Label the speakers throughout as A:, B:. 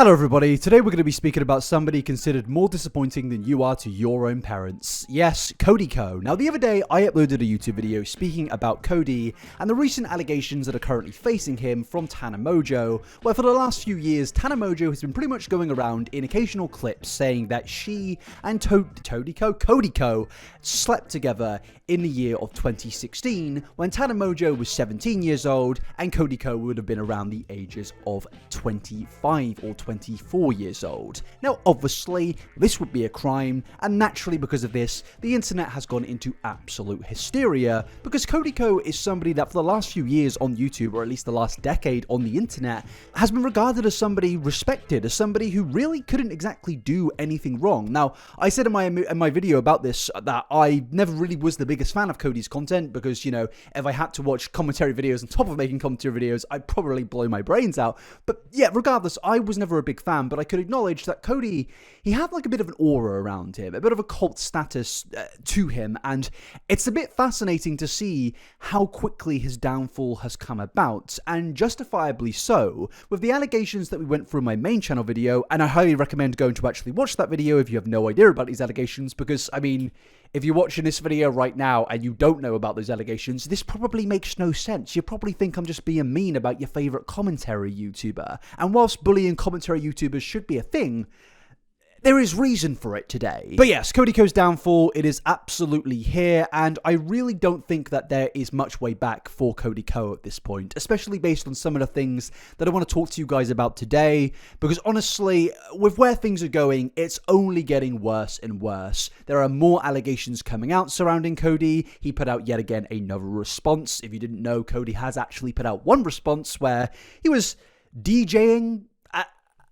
A: Hello everybody, today we're going to be speaking about somebody considered more disappointing than you are to your own parents. Yes, Cody Ko. Now the other day I uploaded a YouTube video speaking about Cody and the recent allegations that are currently facing him from Tana Mongeau, where for the last few years Tana Mongeau has been pretty much going around in occasional clips saying that she and Cody Ko slept together in the year of 2016 when Tana Mongeau was 17 years old and Cody Ko would have been around the ages of 25 or 24 years old. Now obviously this would be a crime, and naturally because of this the internet has gone into absolute hysteria because Cody Ko is somebody that for the last few years on YouTube, or at least the last decade on the internet, has been regarded as somebody respected, as somebody who really couldn't exactly do anything wrong. Now I said in my video about this that I never really was the biggest fan of Cody's content because, you know, if I had to watch commentary videos on top of making commentary videos I'd probably blow my brains out. But yeah, regardless, I was never a big fan, but I could acknowledge that Cody, he had like a bit of an aura around him, a bit of a cult status to him, and it's a bit fascinating to see how quickly his downfall has come about, and justifiably so, with the allegations that we went through in my main channel video, and I highly recommend going to actually watch that video if you have no idea about these allegations, because, I mean, if you're watching this video right now and you don't know about those allegations, this probably makes no sense. You probably think I'm just being mean about your favourite commentary YouTuber. And whilst bullying commentary YouTubers should be a thing, there is reason for it today. But yes, Cody Ko's downfall, it is absolutely here, and I really don't think that there is much way back for Cody Ko at this point, especially based on some of the things that I want to talk to you guys about today, because honestly, with where things are going, it's only getting worse and worse. There are more allegations coming out surrounding Cody. He put out yet again another response. If you didn't know, Cody has actually put out one response where he was DJing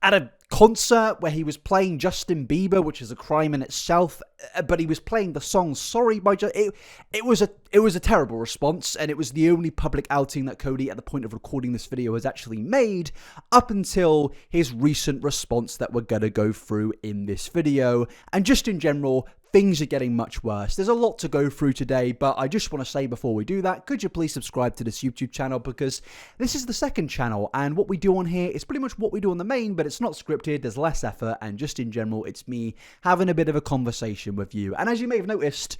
A: at a concert where he was playing Justin Bieber, which is a crime in itself, but he was playing the song Sorry by it was a terrible response, and it was the only public outing that Cody at the point of recording this video has actually made up until his recent response that we're going to go through in this video. And just in general, things are getting much worse. There's a lot to go through today, but I just want to say before we do that, could you please subscribe to this YouTube channel, because this is the second channel, and what we do on here is pretty much what we do on the main, but it's not scripted, there's less effort, and just in general, it's me having a bit of a conversation with you. And as you may have noticed,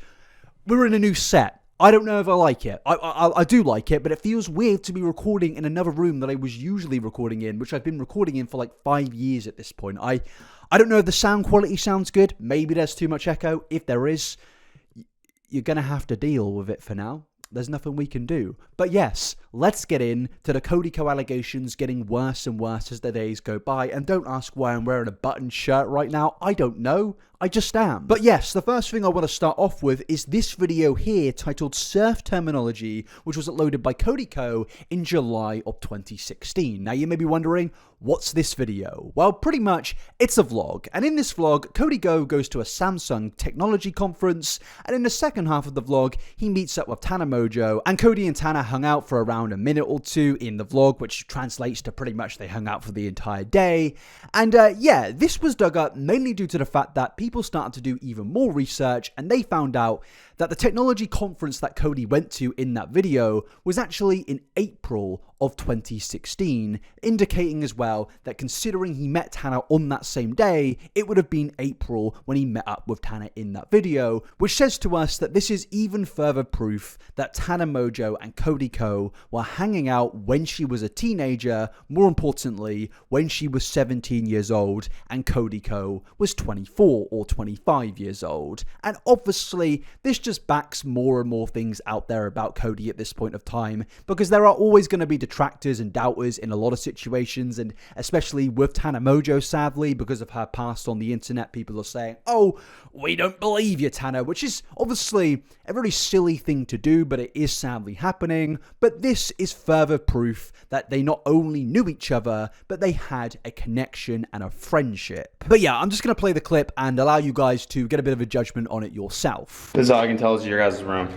A: we're in a new set. I don't know if I like it. I do like it, but it feels weird to be recording in another room that I was usually recording in, which I've been recording in for like 5 years at this point. I don't know if the sound quality sounds good. Maybe there's too much echo. If there is, you're going to have to deal with it for now. There's nothing we can do. But yes, let's get in to the Cody Ko allegations getting worse and worse as the days go by. And don't ask why I'm wearing a buttoned shirt right now. I don't know. I just am. But yes, the first thing I want to start off with is this video here titled Surf Terminology, which was uploaded by Cody Ko in July of 2016. Now you may be wondering, what's this video? Well, pretty much, it's a vlog. And in this vlog, Cody Ko goes to a Samsung technology conference, and in the second half of the vlog, he meets up with Tana Mongeau, and Cody and Tana hung out for around a minute or two in the vlog, which translates to pretty much they hung out for the entire day. And yeah, this was dug up mainly due to the fact that people started to do even more research, and they found out that the technology conference that Cody went to in that video was actually in April of 2016, indicating as well that considering he met Tana on that same day, it would have been April when he met up with Tana in that video, which says to us that this is even further proof that Tana Mongeau and Cody Ko were hanging out when she was a teenager, more importantly, when she was 17 years old and Cody Ko was 24 or 25 years old. And obviously, this just backs more and more things out there about Cody at this point of time, because there are always going to be detractors and doubters in a lot of situations, and especially with Tana Mongeau, sadly, because of her past on the internet, people are saying, oh, we don't believe you, Tana, which is obviously a very silly thing to do, but it is sadly happening. But this is further proof that they not only knew each other, but they had a connection and a friendship. But yeah, I'm just going to play the clip and allow you guys to get a bit of a judgment on it yourself.
B: This is all I can tell is your guys' room.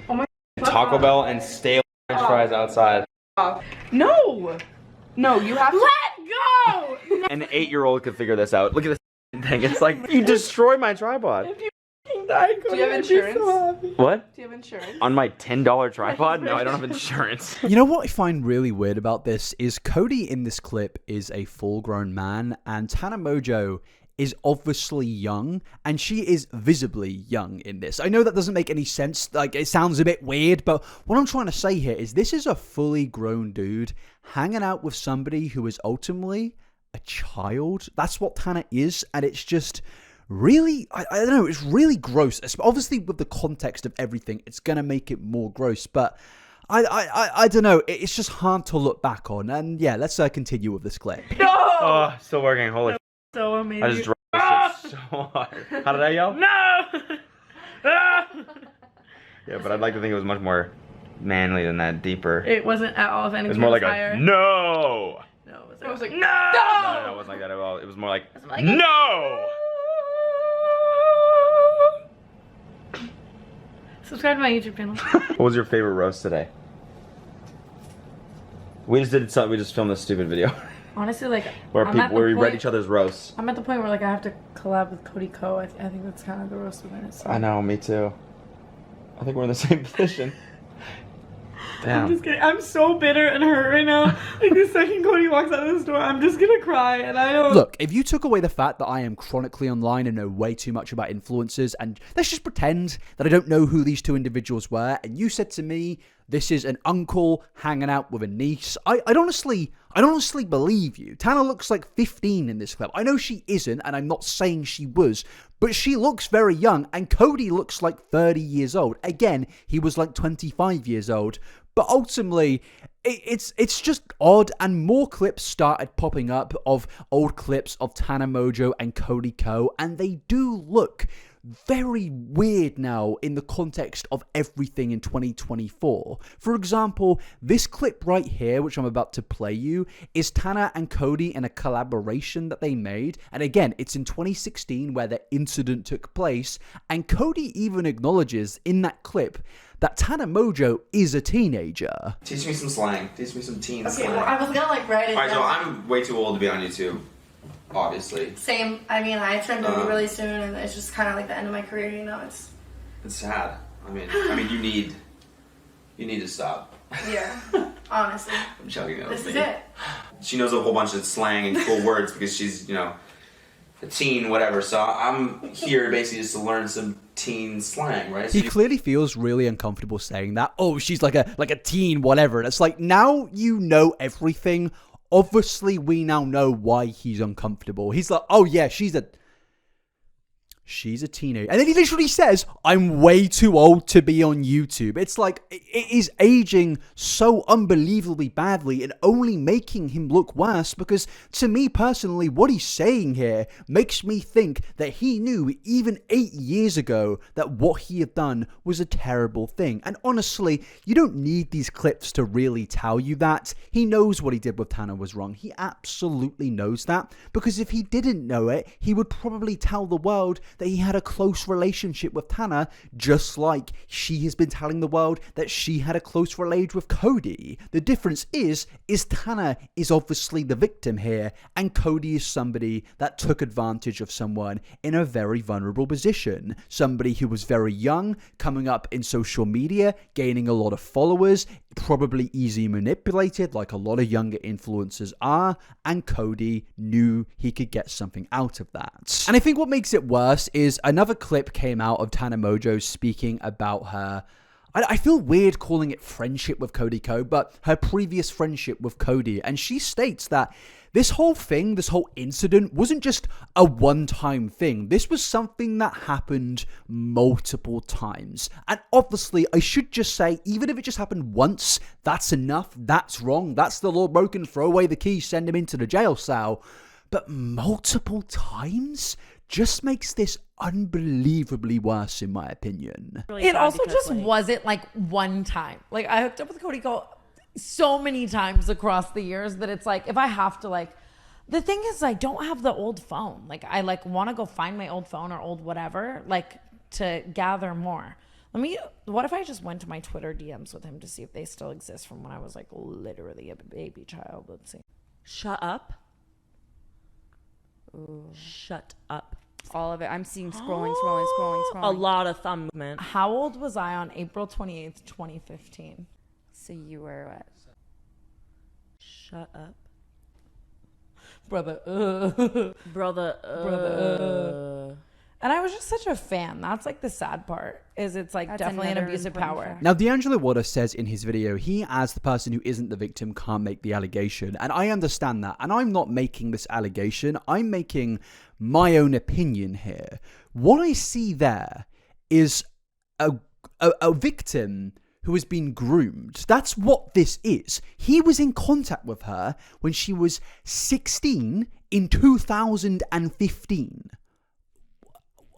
C: Oh my
B: Taco Bell and stale French fries outside.
C: No! No, you have to-
D: Let go!
B: An 8-year-old could figure this out. Look at this thing. It's like, you destroy my tribod.
C: If you
D: die, Cody.
C: Do you have
D: I'd be
C: insurance?
D: so happy.
B: What?
C: Do you have insurance?
B: On my $10 tripod? No, I don't have insurance.
A: You know what I find really weird about this is Cody in this clip is a full-grown man, and Tana Mongeau is obviously young, and she is visibly young in this. I know that doesn't make any sense, like it sounds a bit weird, but what I'm trying to say here is this is a fully grown dude hanging out with somebody who is ultimately a child. That's what Tana is, and it's just really, I don't know, it's really gross. Obviously with the context of everything, it's gonna make it more gross, but I don't know, it's just hard to look back on. And yeah, let's continue with this clip.
C: No!
B: Oh, still working. Holy
D: So amazing.
B: I just dropped this shit so hard. How did I yell?
D: No!
B: Yeah, but I'd like to think it was much more manly than that, deeper.
D: It wasn't at all. If anything,
B: It was more like
D: higher.
B: a no!
D: No,
C: I was like,
D: no!
B: No, it wasn't like that at all. It was more like,
D: like
B: no!
D: Subscribe to my YouTube channel.
B: What was your favorite roast today? We just did something. We just filmed this stupid video
D: Honestly, like
B: where
D: I'm
B: people
D: at the
B: where we read
D: point-
B: each other's roasts.
D: I'm at the point where like I have to collab with Cody Ko. I think that's kind of the roast within it. So.
B: I know, me too. I think we're in the same position.
D: I'm
B: Damn.
D: just kidding. I'm so bitter and hurt right now. Like the second Cody walks out of this door, I'm just gonna cry, and I don't.
A: Look, if you took away the fact that I am chronically online and know way too much about influencers, and let's just pretend that I don't know who these two individuals were, and you said to me, this is an uncle hanging out with a niece, I'd honestly believe you. Tana looks like 15 in this clip. I know she isn't, and I'm not saying she was, but she looks very young, and Cody looks like 30 years old. Again, he was like 25 years old. But ultimately, it's just odd, and more clips started popping up of old clips of Tana Mongeau and Cody Ko, and they do look very weird now in the context of everything in 2024. For example, this clip right here, which I'm about to play you, is Tana and Cody in a collaboration that they made. And again, it's in 2016 where the incident took place, and Cody even acknowledges in that clip that Tana Mongeau is a teenager.
E: Teach me some slang. Teach me some teen
F: Okay,
E: slang.
F: well, I was gonna like write it
E: Alright, so
F: down.
E: I'm way too old to be on YouTube, obviously.
F: Same. I mean, I turned 30
E: Uh-huh.
F: really soon, and it's just kind of like the end of my career. You know, it's
E: It's sad. I mean, you need to stop.
F: yeah. Honestly,
E: I'm joking. That
F: this
E: was
F: is
E: me.
F: it.
E: She knows a whole bunch of slang and cool words because she's, a teen, whatever. So I'm here basically just to learn some teen slang, right? So
A: He clearly feels really uncomfortable saying that. Oh, she's like a teen, whatever. And it's like, now you know everything. Obviously, we now know why he's uncomfortable. He's like, oh yeah, she's a teenager. And then he literally says, I'm way too old to be on YouTube. It's like, it is aging so unbelievably badly and only making him look worse, because to me personally, what he's saying here makes me think that he knew even 8 years ago that what he had done was a terrible thing. And honestly, you don't need these clips to really tell you that. He knows what he did with Tana was wrong. He absolutely knows that, because if he didn't know it, he would probably tell the world that he had a close relationship with Tana, just like she has been telling the world that she had a close relationship with Cody. The difference is Tana is obviously the victim here, and Cody is somebody that took advantage of someone in a very vulnerable position. Somebody who was very young, coming up in social media, gaining a lot of followers, probably easily manipulated like a lot of younger influencers are, and Cody knew he could get something out of that. And I think what makes it worse is another clip came out of Tana Mongeau speaking about her, I feel weird calling it friendship with Cody Ko, but her previous friendship with Cody, and she states that this whole thing, this whole incident wasn't just a one-time thing. This was something that happened multiple times. And obviously, I should just say, even if it just happened once, that's enough. That's wrong. That's the law broken. Throw away the key, send him into the jail cell. But multiple times just makes this unbelievably worse, in my opinion.
G: It also just wasn't like one time. Like I hooked up with Cody Ko so many times across the years that it's like, if I have to, like, the thing is I don't have the old phone. Like I like want to go find my old phone or old whatever, like to gather more. What if I just went to my Twitter DMs with him to see if they still exist from when I was like literally a baby child? Let's see.
H: Shut up. Ooh. Shut up. all of it. I'm seeing scrolling.
D: A lot of thumb movement.
G: How old was I on April 28th, 2015?
H: So you were what?
D: Shut up.
G: Brother.
D: Brother.
G: And I was just such a fan. That's like the sad part, is it's like
H: That's
G: definitely an
H: another
G: abuse of
H: important
G: power.
H: fact.
A: Now, D'Angelo Water says in his video, he, as the person who isn't the victim, can't make the allegation. And I understand that. And I'm not making this allegation. I'm making my own opinion here. What I see there is a victim who has been groomed. That's what this is. He was in contact with her when she was 16 in 2015.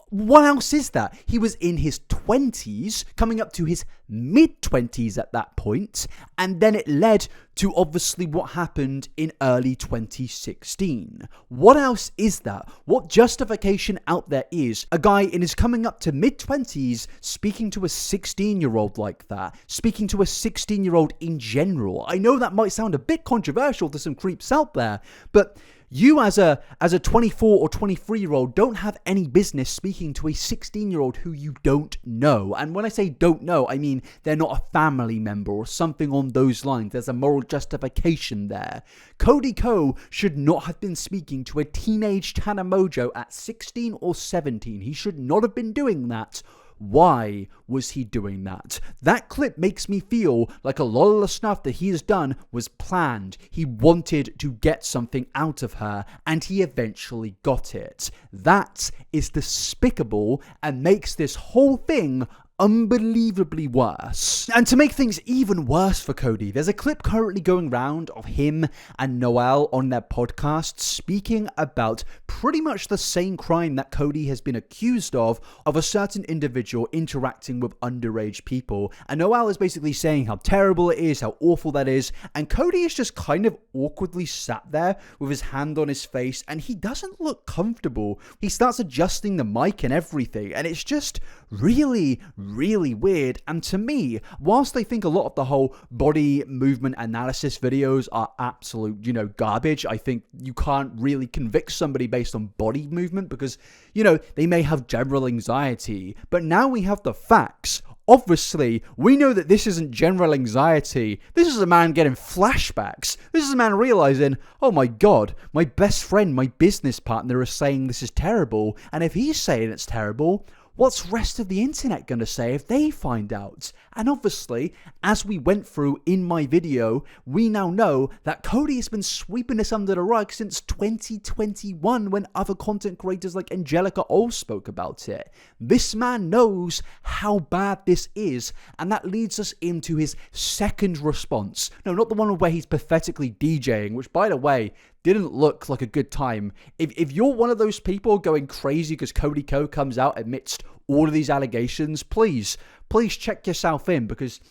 A: What else is that? He was in his 20s, coming up to his mid-20s at that point, and then it led to obviously what happened in early 2016. What else is that? What justification out there is a guy in his coming up to mid-20s speaking to a 16-year-old like that, speaking to a 16-year-old in general? I know that might sound a bit controversial to some creeps out there, but you as a 24 or 23-year-old don't have any business speaking to a 16-year-old who you don't know. And when I say don't know, I mean they're not a family member or something on those lines. There's a moral justification there. Cody Ko should not have been speaking to a teenage Tana Mongeau at 16 or 17. He should not have been doing that. Why was he doing that? That clip makes me feel like a lot of the stuff that he has done was planned. He wanted to get something out of her, and he eventually got it. That is despicable and makes this whole thing unbelievably worse. And to make things even worse for Cody, there's a clip currently going round of him and Noelle on their podcast speaking about pretty much the same crime that Cody has been accused of a certain individual interacting with underage people. And Noelle is basically saying how terrible it is, how awful that is, and Cody is just kind of awkwardly sat there with his hand on his face, and he doesn't look comfortable. He starts adjusting the mic and everything, and it's just really weird. And to me, whilst I think a lot of the whole body movement analysis videos are absolute, garbage, I think you can't really convict somebody based on body movement because, they may have general anxiety. But now we have the facts. Obviously, we know that this isn't general anxiety. This is a man getting flashbacks. This is a man realizing, oh my God, my best friend, my business partner is saying this is terrible. And if he's saying it's terrible, what's the rest of the internet going to say if they find out? And obviously, as we went through in my video, we now know that Cody has been sweeping this under the rug since 2021 when other content creators like Angelica all spoke about it. This man knows how bad this is, and that leads us into his second response. No, not the one where he's pathetically DJing, which, by the way, didn't look like a good time. If you're one of those people going crazy because Cody Ko comes out amidst all of these allegations, please check yourself in, because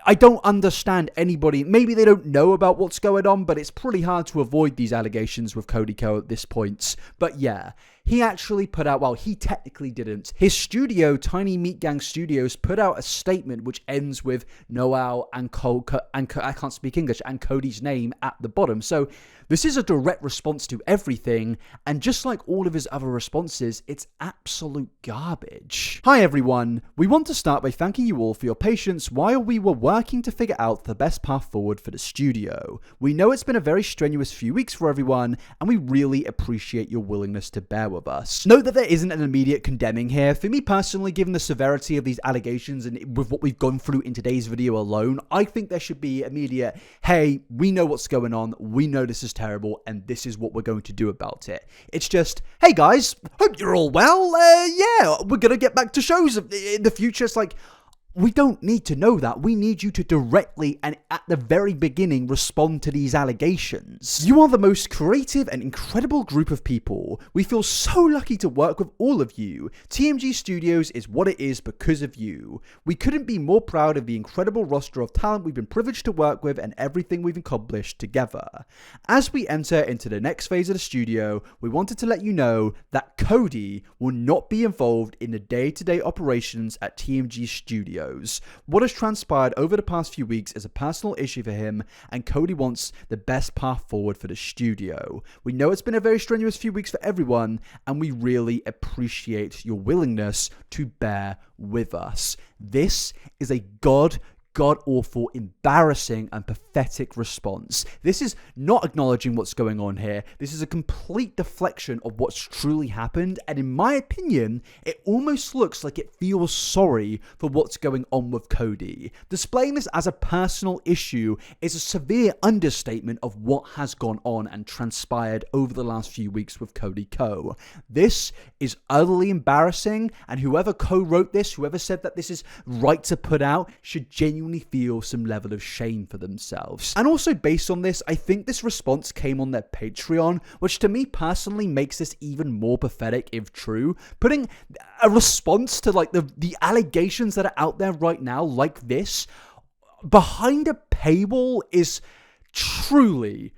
A: I don't understand anybody. Maybe they don't know about what's going on, but it's pretty hard to avoid these allegations with Cody Ko at this point. But yeah, he actually put out, well, he technically didn't. His studio, Tiny Meat Gang Studios, put out a statement which ends with Noelle and I can't speak English, and Cody's name at the bottom. So this is a direct response to everything, and just like all of his other responses, it's absolute garbage. Hi everyone, we want to start by thanking you all for your patience while we were working to figure out the best path forward for the studio. We know it's been a very strenuous few weeks for everyone, and we really appreciate your willingness to bear with us. Note that there isn't an immediate condemning here. For me personally, given the severity of these allegations and with what we've gone through in today's video alone, I think there should be immediate, hey, we know what's going on, we know this is terrible, and this is what we're going to do about it. It's just, hey guys, hope you're all well, yeah, we're gonna get back to shows in the future. It's like, we don't need to know that. We need you to directly and at the very beginning respond to these allegations. You are the most creative and incredible group of people. We feel so lucky to work with all of you. TMG Studios is what it is because of you. We couldn't be more proud of the incredible roster of talent we've been privileged to work with and everything we've accomplished together. As we enter into the next phase of the studio, we wanted to let you know that Cody will not be involved in the day-to-day operations at TMG Studios. videos. What has transpired over the past few weeks is a personal issue for him, and Cody wants the best path forward for the studio. We know it's been a very strenuous few weeks for everyone, and we really appreciate your willingness to bear with us. This is a god-awful, embarrassing, and pathetic response. This is not acknowledging what's going on here. This is a complete deflection of what's truly happened, and in my opinion, it almost looks like it feels sorry for what's going on with Cody. Displaying this as a personal issue is a severe understatement of what has gone on and transpired over the last few weeks with Cody Ko. This is utterly embarrassing, and whoever co-wrote this, whoever said that this is right to put out, should genuinely feel some level of shame for themselves. And also based on this, I think this response came on their Patreon, which to me personally makes this even more pathetic if true. Putting a response to like the allegations that are out there right now like this behind a paywall is truly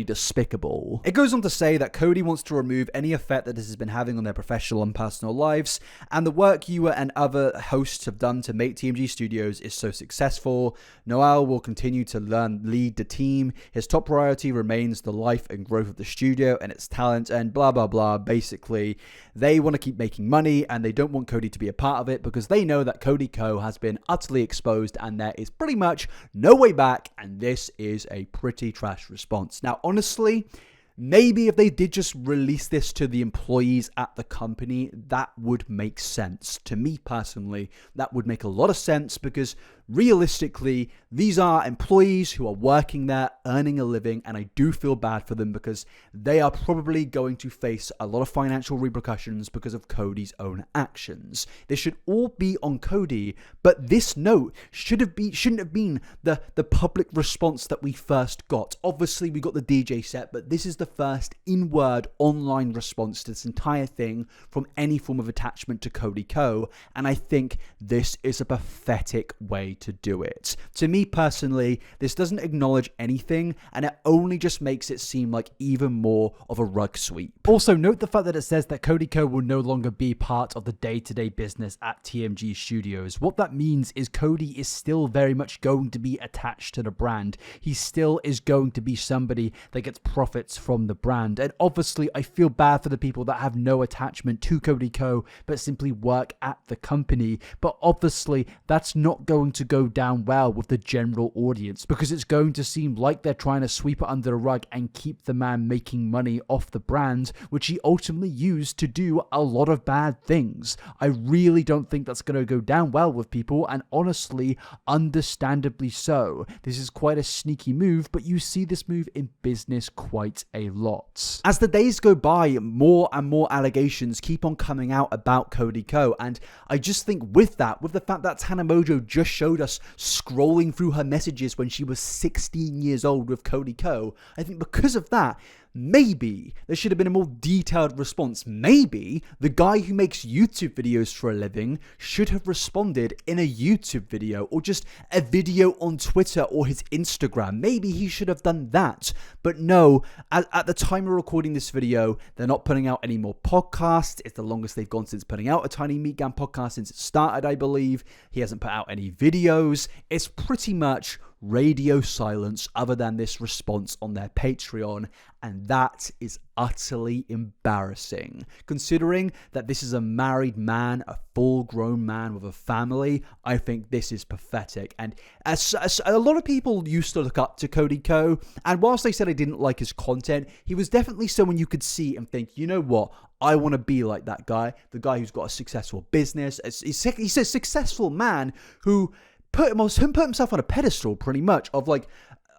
A: despicable. It goes on to say that Cody wants to remove any effect that this has been having on their professional and personal lives, and the work you and other hosts have done to make TMG Studios is so successful. Noel will continue to lead the team. His top priority remains the life and growth of the studio and its talent, and blah blah blah. Basically, they want to keep making money, and they don't want Cody to be a part of it because they know that Cody Ko has been utterly exposed and there is pretty much no way back, and this is a pretty trash response. Now, honestly, maybe if they did just release this to the employees at the company, that would make sense. To me personally, that would make a lot of sense because realistically, these are employees who are working there, earning a living, and I do feel bad for them because they are probably going to face a lot of financial repercussions because of Cody's own actions. This should all be on Cody, but this note shouldn't have been the public response that we first got. Obviously, we got the DJ set, but this is the first in-word online response to this entire thing from any form of attachment to Cody Ko, and I think this is a pathetic way to do it. To me personally, this doesn't acknowledge anything, and it only just makes it seem like even more of a rug sweep. Also, note the fact that it says that Cody Ko will no longer be part of the day-to-day business at TMG Studios. What that means is Cody is still very much going to be attached to the brand. He still is going to be somebody that gets profits from the brand, and obviously I feel bad for the people that have no attachment to Cody Ko but simply work at the company, but obviously that's not going to go down well with the general audience because it's going to seem like they're trying to sweep it under the rug and keep the man making money off the brand, which he ultimately used to do a lot of bad things. I really don't think that's going to go down well with people, and honestly, understandably so. This is quite a sneaky move, but you see this move in business quite a lot. As the days go by, more and more allegations keep on coming out about Cody Ko, and I just think with the fact that Tana Mongeau just showed us scrolling through her messages when she was 16 years old with Cody Ko, I think because of that, maybe there should have been a more detailed response. Maybe the guy who makes YouTube videos for a living should have responded in a YouTube video or just a video on Twitter or his Instagram. Maybe he should have done that. But no, at the time of recording this video, they're not putting out any more podcasts. It's the longest they've gone since putting out a Tiny Meat Gang podcast since it started, I believe. He hasn't put out any videos. It's pretty much radio silence other than this response on their Patreon, and that is utterly embarrassing. Considering that this is a married man, a full-grown man with a family, I think this is pathetic. And as a lot of people used to look up to Cody Ko, and whilst they said I didn't like his content, he was definitely someone you could see and think, you know what, I want to be like that guy, the guy who's got a successful business. He's a successful man who put himself on a pedestal pretty much of like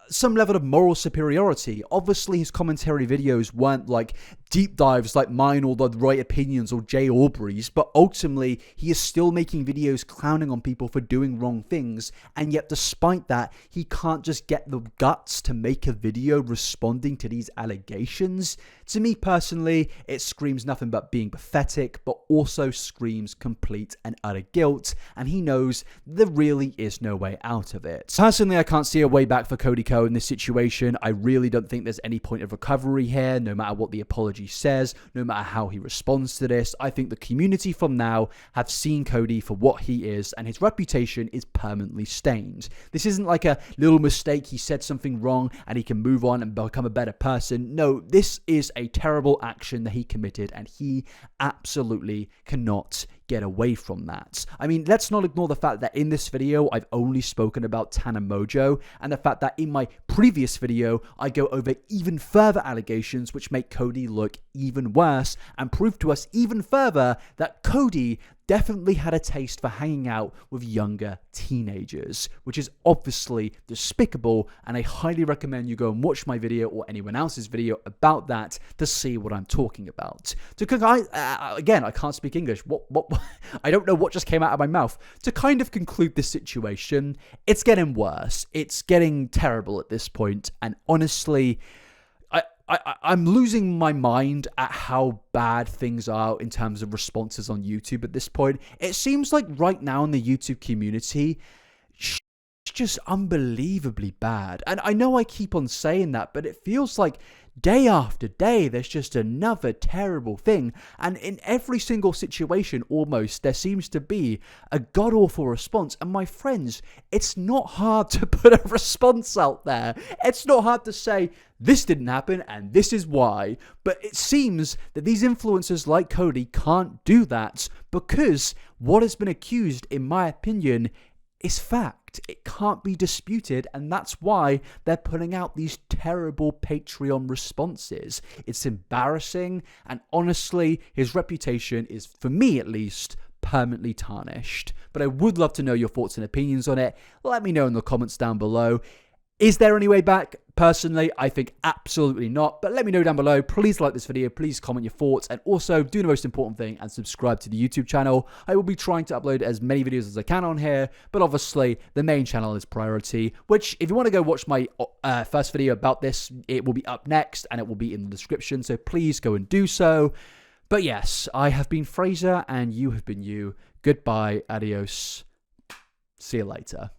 A: some level of moral superiority. Obviously his commentary videos weren't like deep dives like mine or the Right Opinions or Jay Aubrey's, but ultimately he is still making videos clowning on people for doing wrong things, and yet despite that he can't just get the guts to make a video responding to these allegations. To me personally, it screams nothing but being pathetic, but also screams complete and utter guilt, and he knows there really is no way out of it. Personally, I can't see a way back for Cody Ko in this situation. I really don't think there's any point of recovery here, no matter what the apology he says, no matter how he responds to this. I think the community from now have seen Cody for what he is, and his reputation is permanently stained. This isn't like a little mistake, he said something wrong and he can move on and become a better person. No, this is a terrible action that he committed, and he absolutely cannot get away from that. I mean, let's not ignore the fact that in this video, I've only spoken about Tana Mongeau, and the fact that in my previous video, I go over even further allegations which make Cody look even worse and prove to us even further that Cody definitely had a taste for hanging out with younger teenagers, which is obviously despicable, and I highly recommend you go and watch my video or anyone else's video about that to see what I'm talking about. Again, I can't speak English. What I don't know what just came out of my mouth. To kind of conclude this situation, it's getting worse. It's getting terrible at this point, and honestly, I'm losing my mind at how bad things are in terms of responses on YouTube at this point. It seems like right now in the YouTube community, it's just unbelievably bad. And I know I keep on saying that, but it feels like day after day, there's just another terrible thing. And in every single situation, almost, there seems to be a god-awful response. And my friends, it's not hard to put a response out there. It's not hard to say, this didn't happen and this is why. But it seems that these influencers like Cody can't do that because what has been accused, in my opinion, is fact. It can't be disputed, and that's why they're putting out these terrible Patreon responses. It's embarrassing, and honestly, his reputation is, for me at least, permanently tarnished. But I would love to know your thoughts and opinions on it. Let me know in the comments down below. Is there any way back? Personally, I think absolutely not, but let me know down below. Please like this video, please comment your thoughts, and also do the most important thing and subscribe to the YouTube channel. I will be trying to upload as many videos as I can on here, but obviously the main channel is priority, which if you want to go watch my first video about this, it will be up next and it will be in the description, so please go and do so. But yes, I have been Fraser and you have been you. Goodbye, adios, see you later.